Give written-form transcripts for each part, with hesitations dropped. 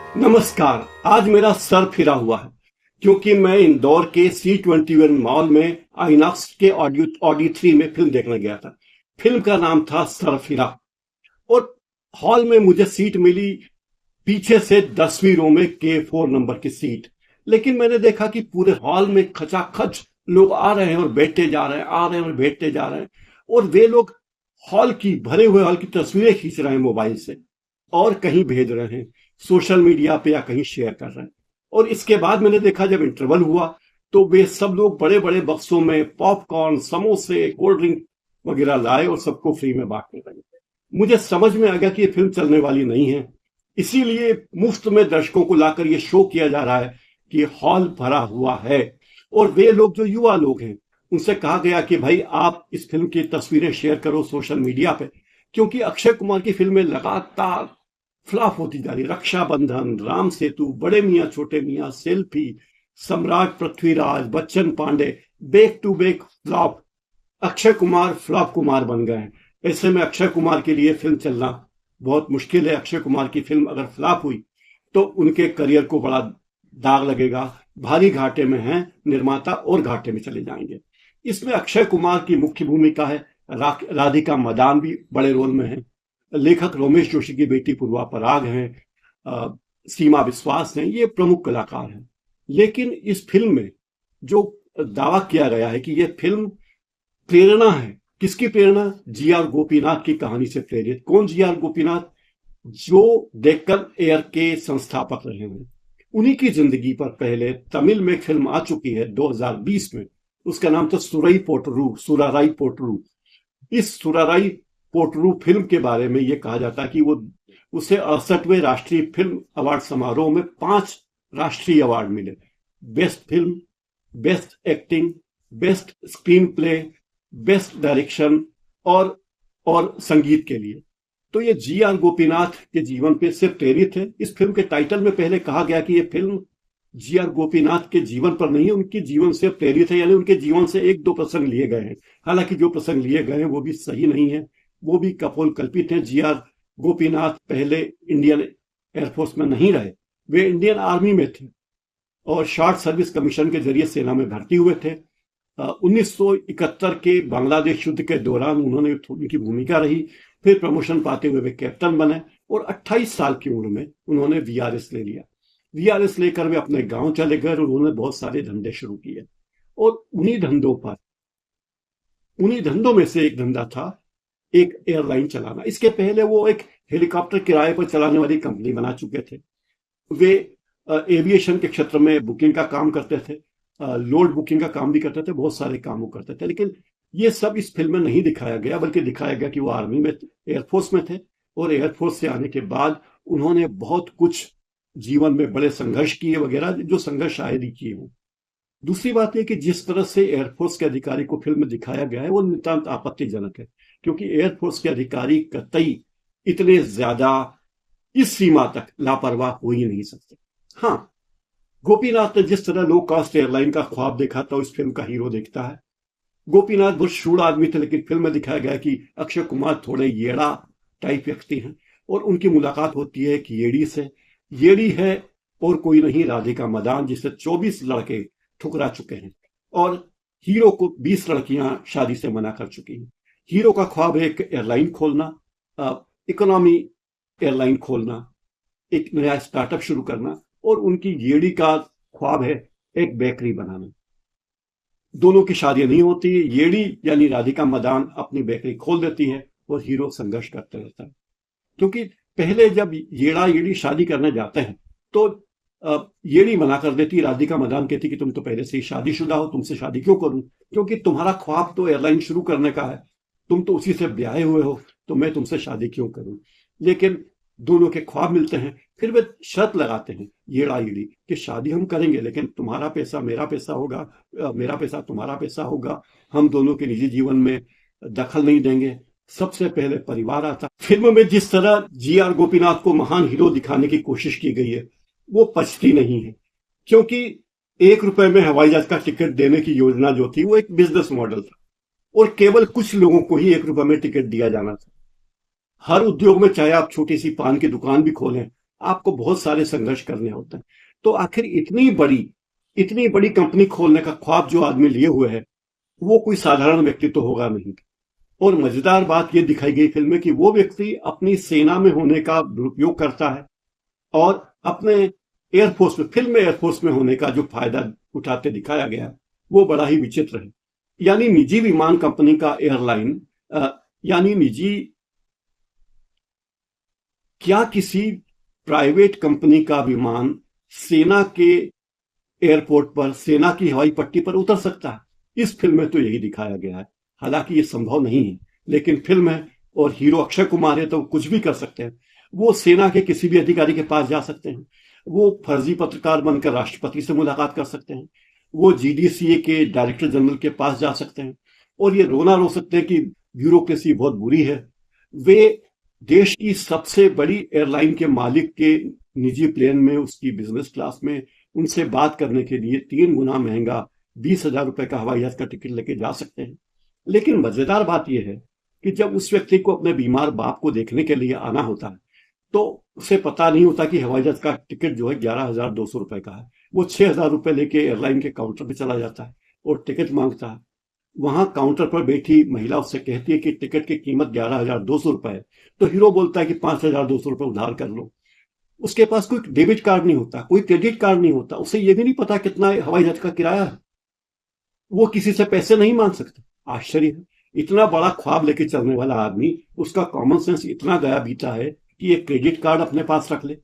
नमस्कार। आज मेरा सर फिरा हुआ है क्योंकि मैं इंदौर के C21 मॉल में आईनॉक्स के ऑडी 3 में फिल्म देखने गया था। फिल्म का नाम था सरफिरा और हॉल में मुझे सीट मिली पीछे से 10वीं रो में K4 नंबर की सीट। लेकिन मैंने देखा कि पूरे हॉल में खचाखच लोग आ रहे हैं और बैठते जा रहे हैं, आ रहे हैं और बैठते जा रहे हैं। और वे लोग भरे हुए हॉल की तस्वीरें खींच रहे हैं मोबाइल से और कहीं भेज रहे हैं सोशल मीडिया पे या कहीं शेयर कर रहे हैं। और इसके बाद मैंने देखा जब इंटरवल हुआ तो वे सब लोग बड़े बड़े बक्सों में पॉपकॉर्न, समोसे, कोल्ड ड्रिंक वगैरह लाए और सबको फ्री में बांटने लगे। मुझे समझ में आ गया कि ये फिल्म चलने वाली नहीं है, इसीलिए मुफ्त में दर्शकों को लाकर ये शो किया जा रहा है कि हॉल भरा हुआ है। और वे लोग जो युवा लोग हैं उनसे कहा गया कि भाई आप इस फिल्म की तस्वीरें शेयर करो सोशल मीडिया पे, क्योंकि अक्षय कुमार की फिल्में लगातार फ्लॉप होती जा रही। रक्षाबंधन, राम सेतु, बड़े मियाँ छोटे Miyan, selfie, Samrat Prithviraj, Bachchan Pandey, back to back flop. Akshay Kumar flop Kumar बन गए हैं। ऐसे में अक्षय कुमार के लिए फिल्म चलना बहुत मुश्किल है। अक्षय कुमार की फिल्म अगर फ्लॉप हुई तो उनके करियर को बड़ा दाग लगेगा। भारी घाटे में हैं निर्माता और घाटे में चले जाएंगे। इसमें अक्षय कुमार की मुख्य भूमिका है। राधिका मदान भी बड़े रोल में है। लेखक रोमेश जोशी की बेटी पूर्वा पराग हैं। सीमा विश्वास हैं। ये प्रमुख कलाकार हैं। लेकिन इस फिल्म में जो दावा किया गया है कि ये फिल्म प्रेरणा है। किसकी प्रेरणा? जी आर गोपीनाथ की कहानी से प्रेरित। कौन जी आर गोपीनाथ? जो डेक्कन एयर के संस्थापक रहे हैं। उन्हीं की जिंदगी पर पहले तमिल में एक फिल्म आ चुकी है 2020 में। उसका नाम था सुराराई पोटरू। इस सुराराई पोटरू फिल्म के बारे में यह कहा जाता है कि वो उसे 68वें राष्ट्रीय फिल्म अवार्ड समारोह में 5 राष्ट्रीय अवार्ड मिले। Best film, best acting, best screen play, best direction और संगीत के लिए। तो ये जी आर गोपीनाथ के जीवन पे से प्रेरित है। इस फिल्म के टाइटल में पहले कहा गया कि ये फिल्म जी आर गोपीनाथ के जीवन पर नहीं है, उनके जीवन से प्रेरित है, यानी उनके जीवन से एक दो प्रसंग लिए गए हैं। हालांकि जो प्रसंग लिए गए हैं वो भी सही नहीं है, वो भी कपोल कल्पित हैं। जी आर गोपीनाथ पहले इंडियन एयरफोर्स में नहीं रहे, वे इंडियन आर्मी में थे और शॉर्ट सर्विस कमीशन के जरिए सेना में भर्ती हुए थे। 1971 के बांग्लादेश युद्ध के दौरान उन्होंने उनकी भूमिका रही। फिर प्रमोशन पाते हुए वे कैप्टन बने और 28 साल की उम्र में उन्होंने वीआरएस ले लिया। वीआरएस लेकर वे अपने गांव चले गए और उन्होंने बहुत सारे धंधे शुरू किए। और उन्हीं धंधों में से एक धंधा था एक एयरलाइन चलाना। इसके पहले वो एक हेलीकॉप्टर किराए पर चलाने वाली कंपनी बना चुके थे। वे एविएशन के क्षेत्र में बुकिंग का काम करते थे, लोड बुकिंग का काम भी करते थे, बहुत सारे काम वो करते थे। लेकिन ये सब इस फिल्म में नहीं दिखाया गया, बल्कि दिखाया गया कि वो आर्मी में, एयरफोर्स में थे और एयरफोर्स से आने के बाद उन्होंने बहुत कुछ जीवन में बड़े संघर्ष किए वगैरह, जो संघर्ष शायद ही किए हों। दूसरी बात यह कि जिस तरह से एयरफोर्स के अधिकारी को फिल्म में दिखाया गया है वो नितांत आपत्तिजनक है, क्योंकि एयरफोर्स के अधिकारी कतई इतने ज्यादा इस सीमा तक लापरवाह हो ही नहीं सकते। हाँ, गोपीनाथ ने जिस तरह लो कास्ट एयरलाइन का ख्वाब देखा था उस फिल्म का हीरो देखता है। गोपीनाथ बहुत शूर आदमी थे, लेकिन फिल्म में दिखाया गया कि अक्षय कुमार थोड़े येड़ा टाइप व्यक्ति हैं और उनकी मुलाकात होती है एक येड़ी से। येड़ी है और कोई नहीं, राधिका मदान, जिसे 24 लड़के ठुकरा चुके हैं और हीरो को 20 लड़कियां शादी से मना कर चुकी हैं। हीरो का ख्वाब है एक एयरलाइन खोलना, इकोनॉमी एयरलाइन खोलना, एक नया स्टार्टअप शुरू करना, और उनकी येड़ी का ख्वाब है एक बेकरी बनाना। दोनों की शादियां नहीं होती। येड़ी यानी राधिका मदान अपनी बेकरी खोल देती है और हीरो संघर्ष करते रहता है, क्योंकि पहले जब येड़ा येड़ी शादी करने जाते हैं तो येड़ी मना कर देती। राधिका मदान कहती कि तुम तो पहले से ही शादीशुदा हो, तुमसे शादी क्यों करूं, क्योंकि तुम्हारा ख्वाब तो एयरलाइन शुरू करने का है, तुम तो उसी से ब्याहे हुए हो, तो मैं तुमसे शादी क्यों करूं। लेकिन दोनों के ख्वाब मिलते हैं। फिर वे शर्त लगाते हैं येड़ा येड़ी कि शादी हम करेंगे, लेकिन तुम्हारा पैसा मेरा पैसा होगा, मेरा पैसा तुम्हारा पैसा होगा, हम दोनों के निजी जीवन में दखल नहीं देंगे, सबसे पहले परिवार आता। फिल्म में जिस तरह जी आर गोपीनाथ को महान हीरो दिखाने की कोशिश की गई है वो पचती नहीं है, क्योंकि 1 रुपए में हवाई जहाज का टिकट देने की योजना जो थी वो एक बिजनेस मॉडल था और केवल कुछ लोगों को ही 1 रुपए में टिकट दिया जाना था। हर उद्योग में, चाहे आप छोटी सी पान की दुकान भी खोलें, आपको बहुत सारे संघर्ष करने होते हैं। तो आखिर इतनी बड़ी कंपनी खोलने का ख्वाब जो आदमी लिए हुए है, वो कोई साधारण व्यक्ति तो होगा नहीं। और मजेदार बात यह दिखाई गई फिल्म में कि वो व्यक्ति अपनी सेना में होने का दुरुपयोग करता है और अपने एयरफोर्स में, फिल्म में एयरफोर्स में होने का जो फायदा उठाते दिखाया गया, वो बड़ा ही विचित्र है। यानी निजी विमान कंपनी का एयरलाइन, यानी निजी, क्या किसी प्राइवेट कंपनी का विमान सेना के एयरपोर्ट पर, सेना की हवाई पट्टी पर उतर सकता है? इस फिल्म में तो यही दिखाया गया है। हालांकि ये संभव नहीं है, लेकिन फिल्म है और हीरो अक्षय कुमार है तो कुछ भी कर सकते हैं। वो सेना के किसी भी अधिकारी के पास जा सकते हैं, वो फर्जी पत्रकार बनकर राष्ट्रपति से मुलाकात कर सकते हैं, वो जीडीसीए के डायरेक्टर जनरल के पास जा सकते हैं और ये रोना रो सकते हैं कि ब्यूरोक्रेसी बहुत बुरी है। वे देश की सबसे बड़ी एयरलाइन के मालिक के निजी प्लेन में, उसकी बिजनेस क्लास में उनसे बात करने के लिए 3 गुना महंगा 20,000 रुपए का हवाई जहाज का टिकट लेके जा सकते हैं। लेकिन मजेदार बात यह है कि जब उस व्यक्ति को अपने बीमार बाप को देखने के लिए आना होता है, तो उसे पता नहीं होता कि हवाई जहाज का टिकट जो है 11,200 रुपए का है। वो 6,000 रुपए लेके एयरलाइन के काउंटर पे चला जाता है और टिकट मांगता है। वहां काउंटर पर बैठी महिला उससे कहती है कि टिकट की कीमत 11,200 रुपए है। तो हीरो बोलता है कि 5,200 रुपए उधार कर लो। उसके पास कोई डेबिट कार्ड नहीं होता, कोई क्रेडिट कार्ड नहीं होता, उसे ये भी नहीं पता कितना हवाई जहाज का किराया है। वो किसी से पैसे नहीं मांग सकता। आश्चर्य है, इतना बड़ा ख्वाब लेके चलने वाला आदमी, उसका कॉमन सेंस इतना गया बीता है कि एक क्रेडिट कार्ड अपने पास रख ले।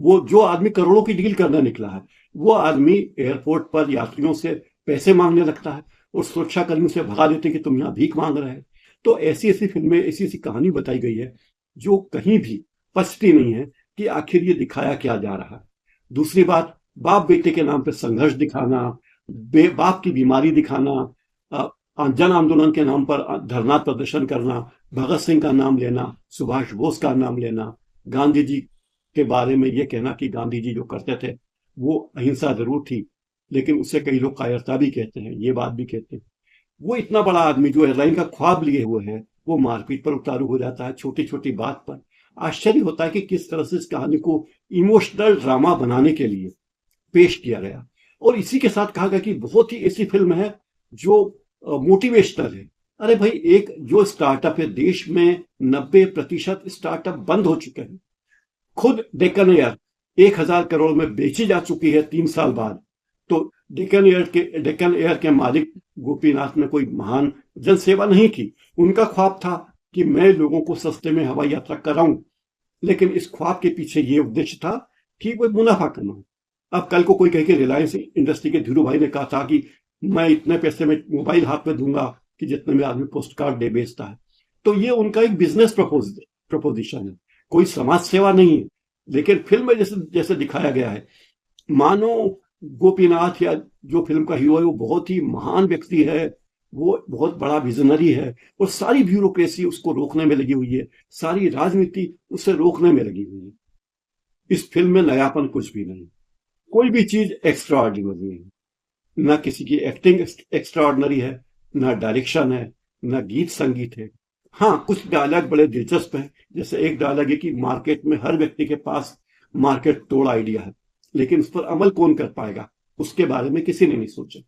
वो जो आदमी करोड़ों की डील करने निकला है, वो आदमी एयरपोर्ट पर यात्रियों से पैसे मांगने लगता है और सुरक्षाकर्मी से भगा देते कि तुम यहां भीख मांग रहे हैं। तो ऐसी ऐसी फिल्में, ऐसी ऐसी कहानी बताई गई है जो कहीं भी पचती नहीं है कि आखिर ये दिखाया क्या जा रहा है। दूसरी बात, बाप बेटे के नाम पर संघर्ष दिखाना, बाप की बीमारी दिखाना, जन आंदोलन के नाम पर धरना प्रदर्शन करना, भगत सिंह का नाम लेना, सुभाष बोस का नाम लेना, गांधी जी के बारे में यह कहना कि गांधी जी जो करते थे वो अहिंसा जरूर थी, लेकिन उससे कई लोग कायरता भी कहते हैं, ये बात भी कहते हैं। वो इतना बड़ा आदमी जो एयरलाइन का ख्वाब लिए हुए है, वो मारपीट पर उतारू हो जाता है छोटी छोटी बात पर। आश्चर्य होता है कि किस तरह से इस कहानी को इमोशनल ड्रामा बनाने के लिए पेश किया गया। और इसी के साथ कहा गया कि बहुत ही ऐसी फिल्म है जो मोटिवेशनल है। अरे भाई, एक जो स्टार्टअप है, देश में 90% स्टार्टअप बंद हो चुके हैं। खुद डेक्कन एयर 1,000 करोड़ में बेची जा चुकी है 3 साल बाद। तो डेक्कन एयर के मालिक गोपीनाथ ने कोई महान जनसेवा नहीं की। उनका ख्वाब था कि मैं लोगों को सस्ते में हवाई यात्रा कराऊं, लेकिन इस ख्वाब के पीछे ये उद्देश्य था कि कोई मुनाफा कमाऊं। अब कल को कोई कहे कि रिलायंस इंडस्ट्री के धीरू भाई ने कहा था कि मैं इतने पैसे में मोबाइल हाथ में दूंगा कि जितने में आदमी पोस्ट कार्ड दे बेचता है। तो ये उनका एक बिजनेस प्रपोजिशन है, कोई समाज सेवा नहीं है। लेकिन फिल्म में जैसे जैसे दिखाया गया है, मानो गोपीनाथ या जो फिल्म का हीरो है वो बहुत ही महान व्यक्ति है, वो बहुत बड़ा विजनरी है और सारी ब्यूरोक्रेसी उसको रोकने में लगी हुई है, सारी राजनीति उसे रोकने में लगी हुई है। इस फिल्म में नयापन कुछ भी नहीं, कोई भी चीज एक्स्ट्रा ऑर्डिनरी है। ना किसी की एक्टिंग एक्स्ट्रा ऑर्डिनरी है, ना डायरेक्शन है, ना गीत संगीत है। हाँ, कुछ डायलॉग बड़े दिलचस्प हैं। जैसे एक डायलॉग है कि मार्केट में हर व्यक्ति के पास मार्केट तोड़ आइडिया है, लेकिन उस पर अमल कौन कर पाएगा, उसके बारे में किसी ने नहीं सोचा।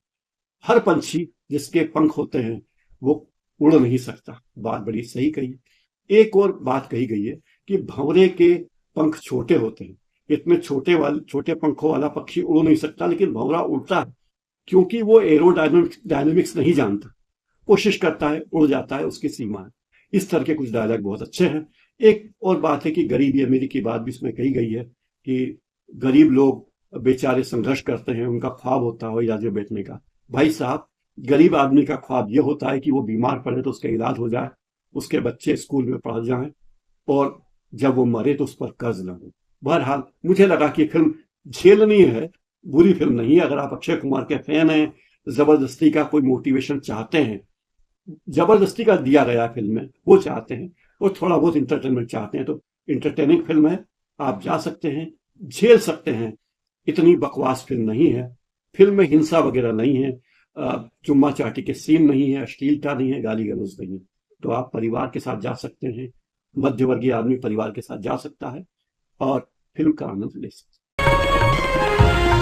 हर पंछी जिसके पंख होते हैं वो उड़ नहीं सकता, बात बड़ी सही कही। एक और बात कही गई है कि भंवरे के पंख छोटे होते हैं। इतने छोटे पंखों वाला पक्षी उड़ नहीं सकता, लेकिन भंवरा उड़ता है क्योंकि वो एरोडायनेमिक्स नहीं जानता। कोशिश करता है, उड़ जाता है, उसकी सीमा है। इस तरह के कुछ डायलॉग बहुत अच्छे हैं। एक और बात है कि गरीबी अमीरी की बात भी इसमें कही गई है कि गरीब लोग बेचारे संघर्ष करते हैं, उनका ख्वाब होता है हवाई जहाज में बैठने का। भाई साहब, गरीब आदमी का ख्वाब यह होता है कि वो बीमार पड़े तो उसका इलाज हो जाए, उसके बच्चे स्कूल में पढ़ जाएं और जब वो मरे तो उस पर कर्ज न हो। बहरहाल मुझे लगा कि फिल्म झेलनी है, बुरी फिल्म नहीं है। अगर आप अक्षय कुमार के फैन हैं, जबरदस्ती का कोई मोटिवेशन चाहते हैं, जबरदस्ती का दिया गया फिल्म में वो चाहते हैं, और थोड़ा बहुत इंटरटेनमेंट चाहते हैं, तो इंटरटेनिंग फिल्म है, आप जा सकते हैं, झेल सकते हैं। इतनी बकवास फिल्म नहीं है। फिल्म में हिंसा वगैरह नहीं है, चुम्मा चाटी के सीन नहीं है, अश्लीलता नहीं है, गाली गलौज नहीं है। तो आप परिवार के साथ जा सकते हैं, मध्यवर्गीय आदमी परिवार के साथ जा सकता है और फिल्म का आनंद ले सकते हैं।